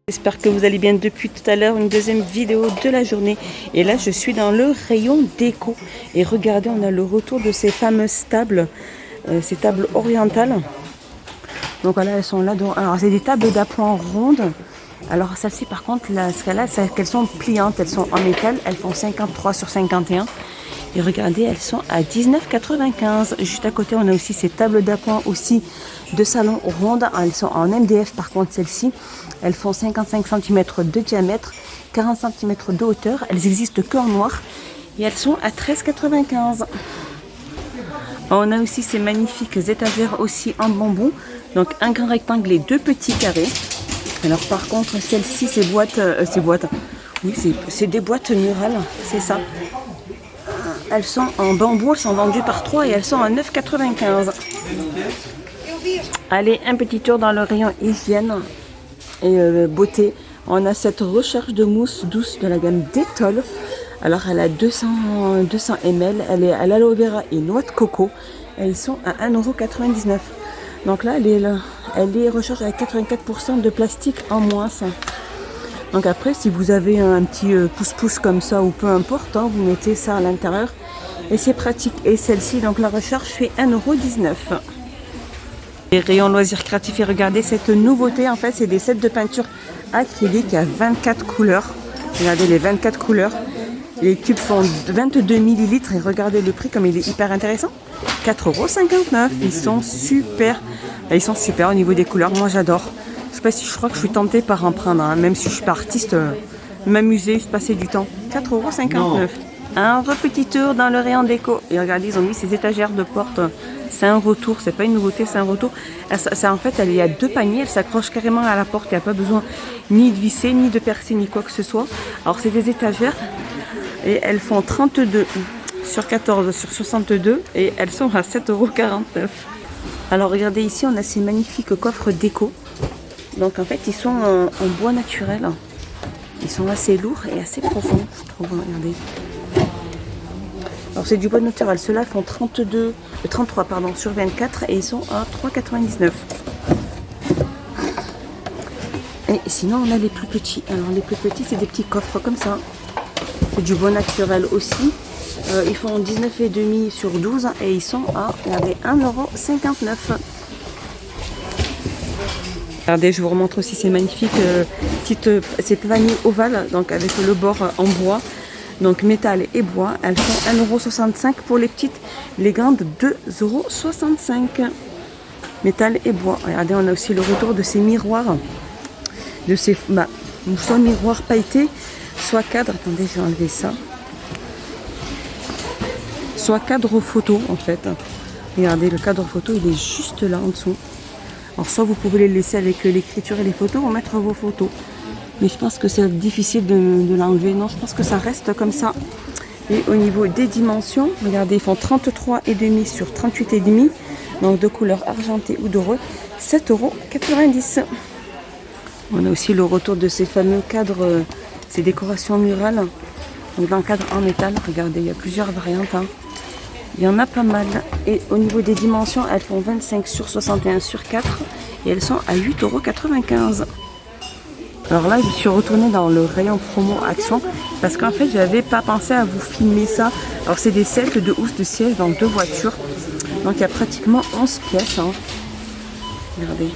J'espère que vous allez bien depuis tout à l'heure, une deuxième vidéo de la journée. Et là, je suis dans le rayon déco. Et regardez, on a le retour de ces fameuses tables, ces tables orientales. Donc voilà, elles sont là. Alors, c'est des tables d'appoint rondes. Alors, celle-ci, par contre, ce qu'elle a, c'est qu'elles sont pliantes. Elles sont en métal. Elles font 53 sur 51. Et regardez, elles sont à 19,95 €. Juste à côté, on a aussi ces tables d'appoint aussi de salon rondes. Elles sont en MDF, par contre, celles-ci. Elles font 55 cm de diamètre, 40 cm de hauteur. Elles existent que en noir. Et elles sont à 13,95 €. On a aussi ces magnifiques étagères aussi en bambou. Donc un grand rectangle et deux petits carrés. Alors par contre, celles-ci, c'est des boîtes murales, c'est ça. Elles sont en bambou, elles sont vendues par 3 et elles sont à 9,95 €. Allez, un petit tour dans le rayon hygiène et beauté. On a cette recherche de mousse douce de la gamme Dettol. Alors elle a 200 ml, elle est à l'aloe vera et noix de coco. Et ils sont à 1,99 €. Donc là, elle est recharge avec 84% de plastique en moins. Ça. Donc après, si vous avez un petit pouce-pouce comme ça ou peu importe, hein, vous mettez ça à l'intérieur et c'est pratique. Et celle-ci, donc la recharge fait 1,19 €. Les rayons loisirs créatifs, et regardez cette nouveauté, en fait, c'est des sets de peinture acrylique à 24 couleurs. Regardez les 24 couleurs. Les tubes font 22 ml et regardez le prix comme il est hyper intéressant. 4,59 €. Ils sont super. Ils sont super au niveau des couleurs. Moi, j'adore. Je crois que je suis tentée par en prendre, hein, même si je ne suis pas artiste, m'amuser, se passer du temps. 4,59 €. Un petit tour dans le rayon déco. Et regardez, ils ont mis ces étagères de porte. C'est un retour, c'est pas une nouveauté, c'est un retour. En fait, il y a deux paniers, elle s'accroche carrément à la porte. Il n'y a pas besoin ni de visser, ni de percer, ni quoi que ce soit. Alors, c'est des étagères et elles font 32 sur 14 sur 62 et elles sont à 7,49 €. Alors, regardez ici, on a ces magnifiques coffres déco. Donc en fait, ils sont en bois naturel. Ils sont assez lourds et assez profonds, je trouve. Regardez. Alors c'est du bois naturel. Ceux-là font 33 sur 24 et ils sont à 3,99 €. Et sinon, on a les plus petits. Alors les plus petits, c'est des petits coffres comme ça. C'est du bois naturel aussi. Ils font 19,5 sur 12 et ils sont à 1,59 €. Regardez, je vous remontre aussi ces magnifiques ces paniers ovales, donc avec le bord en bois, donc métal et bois. Elles font 1,65 € pour les petites, les grandes 2,65 €. Métal et bois. Regardez, on a aussi le retour de ces miroirs, de ces soit miroirs pailletés, soit cadre. Attendez, je vais enlever ça. Soit cadre photo en fait. Regardez, le cadre photo, il est juste là en dessous. Alors soit vous pouvez les laisser avec l'écriture et les photos ou mettre vos photos. Mais je pense que c'est difficile de l'enlever. Non, je pense que ça reste comme ça. Et au niveau des dimensions, regardez, ils font 33,5 sur 38,5. Donc de couleur argentée ou dorée, 7,90 €. On a aussi le retour de ces fameux cadres, ces décorations murales. Donc d'un cadre en métal, regardez, il y a plusieurs variantes. Hein. Il y en a pas mal. Et au niveau des dimensions, elles font 25 sur 61 sur 4. Et elles sont à 8,95 €. Alors là, je suis retournée dans le rayon promo Action. Parce qu'en fait, je n'avais pas pensé à vous filmer ça. Alors c'est des sets de housse de siège dans deux voitures. Donc il y a pratiquement 11 pièces. Hein. Regardez.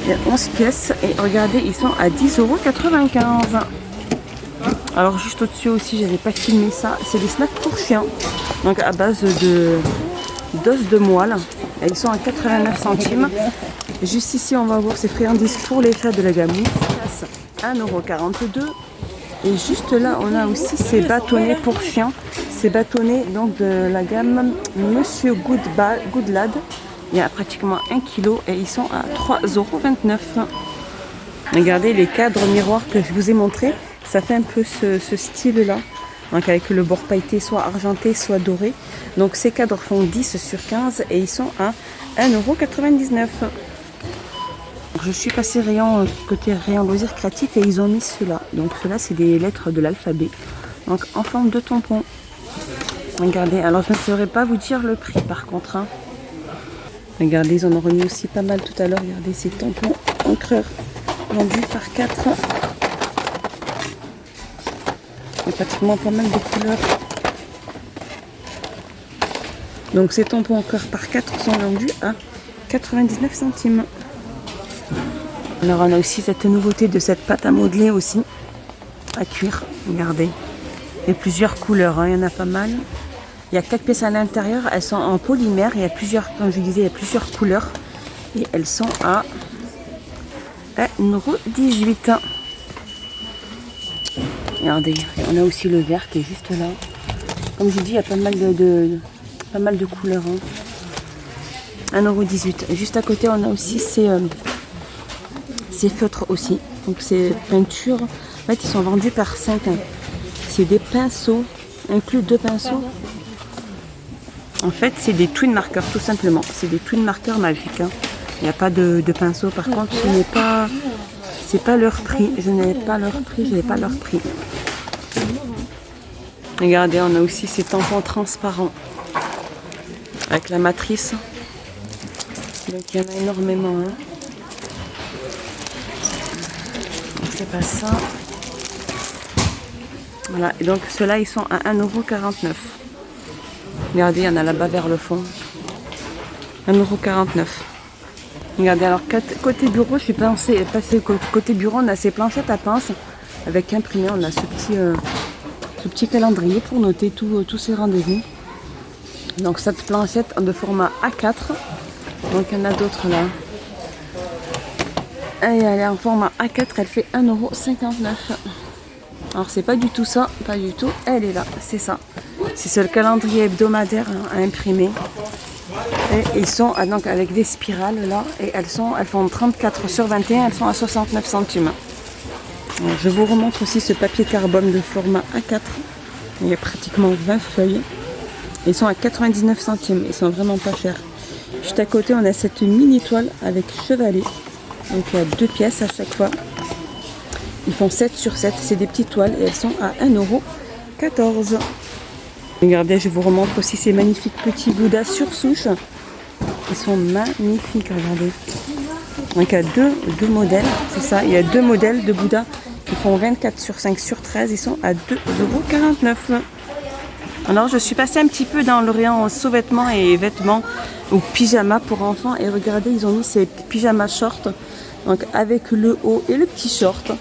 Il y a 11 pièces. Et regardez, ils sont à 10,95 €. Alors juste au-dessus aussi, je n'avais pas filmé ça. C'est des snacks pour chiens. Donc à base d'os de moelle. Et ils sont à 89 centimes. Juste ici, on va voir ces friandises pour les chats de la gamme Whiskas, 1,42 €. Et juste là, on a aussi ces bâtonnets pour chiens. Ces bâtonnets donc de la gamme Monsieur Goodlad. Il y a pratiquement 1 kg et ils sont à 3,29 €. Regardez les cadres miroirs que je vous ai montrés. Ça fait un peu ce style-là. Donc avec le bord pailleté, soit argenté, soit doré. Donc ces cadres font 10 sur 15 et ils sont à 1,99 €. Je suis passée côté rayon loisirs créatifs et ils ont mis ceux-là. Donc ceux-là, c'est des lettres de l'alphabet. Donc en forme de tampon. Regardez, alors je ne saurais pas vous dire le prix par contre. Hein. Regardez, ils en ont remis aussi pas mal tout à l'heure. Regardez ces tampons encreurs. vendu par 4. Il y a pratiquement pas mal de couleurs. Donc ces tampons encore par 4 sont vendus à 99 centimes. Alors on a aussi cette nouveauté de cette pâte à modeler aussi, à cuire, regardez. Il y a plusieurs couleurs, hein. Il y en a pas mal. Il y a 4 pièces à l'intérieur, elles sont en polymère. Il y a plusieurs, comme je disais, il y a plusieurs couleurs. Et elles sont à 1,18 €. Regardez, on a aussi le vert qui est juste là. Comme je dis, il y a pas mal de couleurs. Hein. 1,18 €. Juste à côté, on a aussi ces feutres aussi. Donc ces peintures, en fait, ils sont vendus par 5. Hein. C'est des pinceaux, inclus 2 pinceaux. En fait, c'est des twin markers, tout simplement. C'est des twin markers magiques. Hein. Il n'y a pas de pinceau. Par contre, c'est pas leur prix. Je n'avais pas leur prix. Regardez, on a aussi ces tampons transparents avec la matrice. Donc il y en a énormément. Hein. C'est pas ça. Voilà. Et donc ceux-là, ils sont à 1,49 €. Regardez, il y en a là-bas vers le fond. 1,49 €. Regardez, alors côté bureau, je suis passée côté bureau, on a ces planchettes à pince avec imprimé. On a ce petit calendrier pour noter tous ces rendez-vous. Donc cette planchette de format A4. Donc il y en a d'autres là. Et elle est en format A4, elle fait 1,59 €. Alors c'est pas du tout ça, pas du tout. Elle est là, c'est ça. C'est le calendrier hebdomadaire, hein, à imprimer. Et ils sont donc avec des spirales là. Et elles font 34/21, elles sont à 69 centimes. Alors, je vous remontre aussi ce papier carbone de format A4. Il y a pratiquement 20 feuilles. Ils sont à 99 centimes, ils sont vraiment pas chers. Juste à côté, on a cette mini toile avec chevalet. Donc il y a 2 pièces à chaque fois. Ils font 7 sur 7, c'est des petites toiles et elles sont à 1,14 €. Regardez, je vous remontre aussi ces magnifiques petits Bouddhas sur souche. Ils sont magnifiques, regardez. Donc il y a deux modèles, c'est ça. Il y a 2 modèles de Bouddha qui font 24 sur 5 sur 13. Ils sont à 2,49 €. Alors je suis passée un petit peu dans le rayon sous-vêtements et vêtements ou pyjama pour enfants. Et regardez, ils ont mis ces pyjamas shorts. Donc avec le haut et le petit short.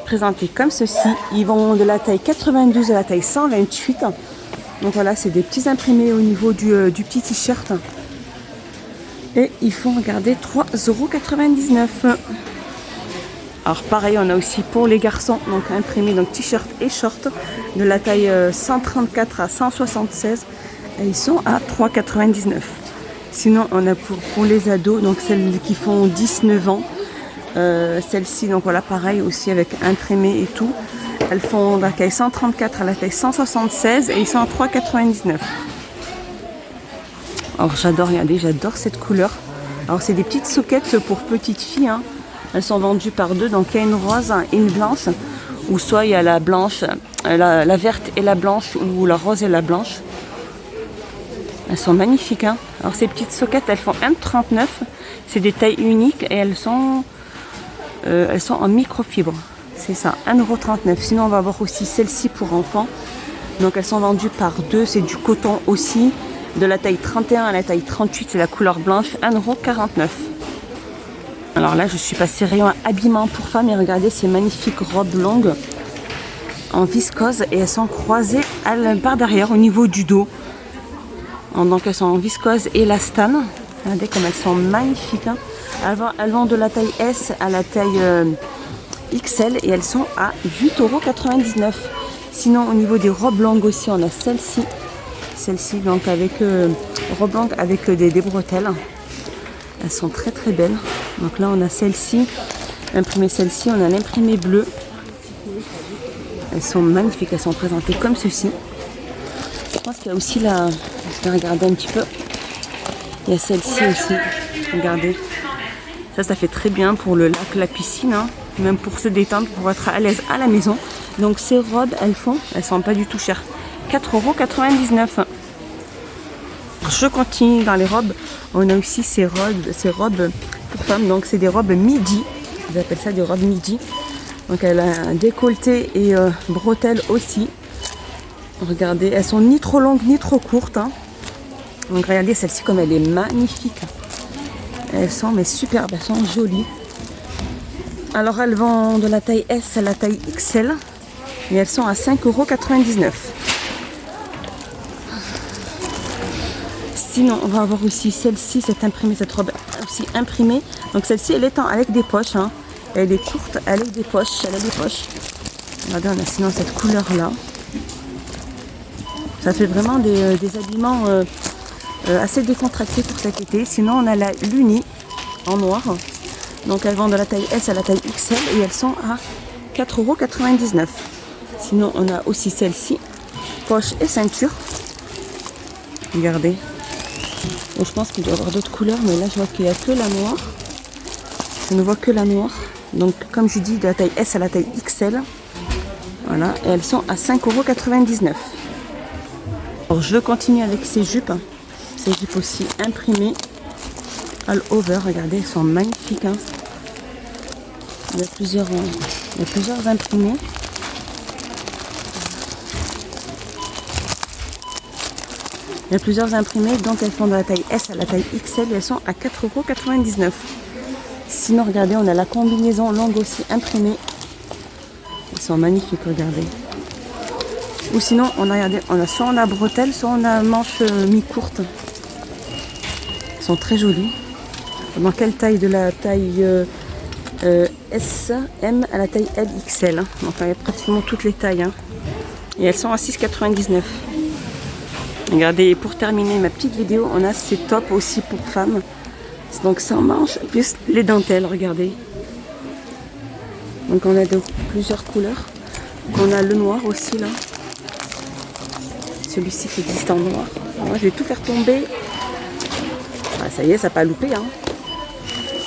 Présentés comme ceci. Ils vont de la taille 92 à la taille 128. Donc voilà, c'est des petits imprimés au niveau du petit t-shirt. Et ils font, regardez, 3,99 €. Alors pareil, on a aussi pour les garçons, donc imprimés, donc t-shirt et short, de la taille 134 à 176. Et ils sont à 3,99 €. Sinon, on a pour les ados, donc celles qui font 10-9 ans. Celles-ci, donc voilà, pareil aussi avec imprimé et tout. Elles font de la taille 134 à la taille 176 et ils sont à 3,99 €. Alors j'adore, regardez, j'adore cette couleur. Alors c'est des petites soquettes pour petites filles. Hein. Elles sont vendues par 2, donc il y a une rose et une blanche. Ou soit il y a la blanche, la verte et la blanche, ou la rose et la blanche. Elles sont magnifiques. Hein. Alors ces petites soquettes, elles font 1,39 €. C'est des tailles uniques et elles sont en microfibre. C'est ça, 1,39 €. Sinon, on va avoir aussi celle-ci pour enfants. Donc, elles sont vendues par 2. C'est du coton aussi. De la taille 31 à la taille 38, c'est la couleur blanche. 1,49 €. Alors là, je suis passée rayon habillement pour femmes. Et regardez ces magnifiques robes longues en viscose. Et elles sont croisées par derrière au niveau du dos. Donc, elles sont en viscose et élastane. Regardez comme elles sont magnifiques. Hein. Elles vont de la taille S à la taille XL et elles sont à 8,99 €. Sinon, au niveau des robes longues aussi, on a celle-ci. Celle-ci, donc avec robe longue avec des bretelles. Elles sont très très belles. Donc là, on a celle-ci, imprimée celle-ci, on a l'imprimé bleu. Elles sont magnifiques, elles sont présentées comme ceci. Je pense qu'il y a aussi la... Je vais regarder un petit peu. Il y a celle-ci aussi. Regardez. Ça fait très bien pour le lac, la piscine. Hein. Même pour se détendre, pour être à l'aise à la maison. Donc ces robes, elles sont pas du tout chères. 4,99 €. Je continue dans les robes. On a aussi ces robes pour femmes. Donc c'est des robes midi Ils appellent ça des robes midi. Donc elle a un décolleté et bretelles aussi. Regardez, elles sont ni trop longues ni trop courtes. Hein. Donc regardez celle-ci comme elle est magnifique. Elles sont mais superbes, elles sont jolies. Alors elles vont de la taille S à la taille XL. Et elles sont à 5,99 €. Sinon, on va avoir aussi celle-ci, cette robe aussi imprimée. Donc celle-ci, elle est avec des poches. Hein. Elle est courte, elle a des poches. Regardez, on a sinon cette couleur-là. Ça fait vraiment des habillements assez décontractés pour cet été. Sinon, on a la Luni en noir. Donc elles vont de la taille S à la taille XL et elles sont à 4,99 €. Sinon, on a aussi celle-ci, poche et ceinture. Regardez. Et je pense qu'il doit y avoir d'autres couleurs, mais là, je vois qu'il n'y a que la noire. Je ne vois que la noire. Donc, comme je dis, de la taille S à la taille XL. Voilà. Et elles sont à 5,99 €. Alors, je continue avec ces jupes. Ces jupes aussi imprimées. All over. Regardez, elles sont magnifiques. Hein. Il y a plusieurs imprimés. Il y a plusieurs imprimés, donc elles font de la taille S à la taille XL et elles sont à 4,99 €. Sinon, regardez, on a la combinaison longue aussi imprimée. Elles sont magnifiques, regardez. Ou sinon, soit on a bretelles, soit on a manches mi-courtes. Elles sont très jolies. Dans quelle taille? De la taille S, M à la taille L, XL. Hein. Donc il y a pratiquement toutes les tailles. Hein. Et elles sont à 6,99 €. Regardez, pour terminer ma petite vidéo, on a ces tops aussi pour femmes. Donc sans manches, plus les dentelles, regardez. Donc on a plusieurs couleurs. Donc on a le noir aussi là. Celui-ci qui existe en noir. Alors, je vais tout faire tomber. Ah, ça y est, ça n'a pas loupé. Hein.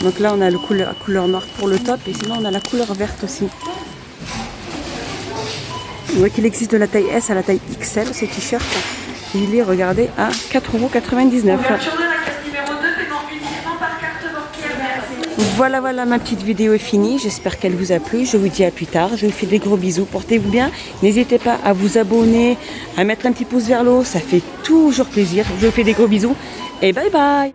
Donc là on a la couleur noire pour le top et sinon on a la couleur verte aussi. On voit qu'il existe de la taille S à la taille XL, ce t-shirt. Il est, regardez, à 4,99 €. Voilà, ma petite vidéo est finie. J'espère qu'elle vous a plu. Je vous dis à plus tard. Je vous fais des gros bisous. Portez-vous bien. N'hésitez pas à vous abonner, à mettre un petit pouce vers le haut. Ça fait toujours plaisir. Je vous fais des gros bisous et bye bye.